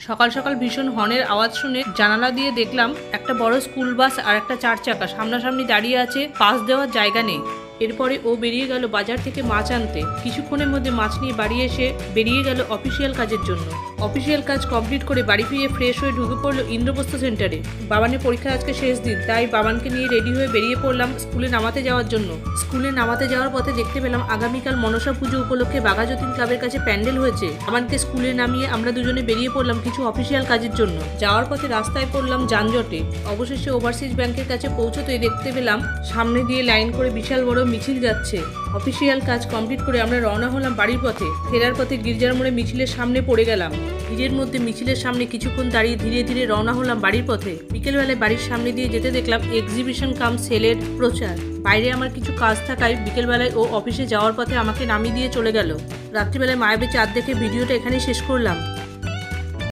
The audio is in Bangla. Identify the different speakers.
Speaker 1: সকাল সকাল ভীষণ হর্নের আওয়াজ শুনে জানালা দিয়ে দেখলাম একটা বড় স্কুল বাস আর একটা 4 চাকা সামনাসামনি দাঁড়িয়ে আছে, পাস দেওয়ার জায়গা নেই। এরপরে ও বেরিয়ে গেল বাজার থেকে মাছ আনতে। কিছুক্ষণের মধ্যে মাছ নিয়ে বাড়ি এসে বেরিয়ে গেল অফিসিয়াল কাজের জন্য। অফিসিয়াল কাজ কমপ্লিট করে বাড়ি ফিরে ফ্রেশ হয়ে ঢুকে পড়লো ইন্দ্রপ্রস্থ সেন্টারে। বাবানের পরীক্ষা আজকে শেষ দিন, তাই বাবানকে নিয়ে রেডি হয়ে বেরিয়ে পড়লাম স্কুলে নামাতে যাওয়ার জন্য। স্কুলে নামাতে যাওয়ার পথে দেখতে পেলাম আগামীকাল মনসা পুজো উপলক্ষে বাঘাযতীন ক্লাবের কাছে প্যান্ডেল হয়েছে। বাবানকে স্কুলে নামিয়ে আমরা দুজনে বেরিয়ে পড়লাম কিছু অফিসিয়াল কাজের জন্য। যাওয়ার পথে রাস্তায় পড়লাম যানজটে। অবশেষে ওভারসিজ ব্যাংকের কাছে পৌঁছতেই দেখতে পেলাম সামনে দিয়ে লাইন করে বিশাল বড় মিছিল যাচ্ছে। অফিসিয়াল কাজ কমপ্লিট করে আমরা রওনা হলাম বাড়ির পথে। ফেরার পথে গির্জার মোড়ে মিছিলের সামনে পড়ে গেলাম। ভিড়ের মধ্যে মিছিলের সামনে কিছুক্ষণ দাঁড়িয়ে ধীরে ধীরে রওনা হলাম বাড়ির পথে। বিকেলবেলায় বাড়ির সামনে দিয়ে যেতে দেখলাম এক্সিবিশন কাম সেলের প্রচার। বাইরে আমার কিছু কাজ থাকায় বিকেলবেলায় ও অফিসে যাওয়ার পথে আমাকে নামিয়ে দিয়ে চলে গেল। রাত্রিবেলায় মায়াবী চাঁদ দেখে ভিডিওটা এখানেই শেষ করলাম।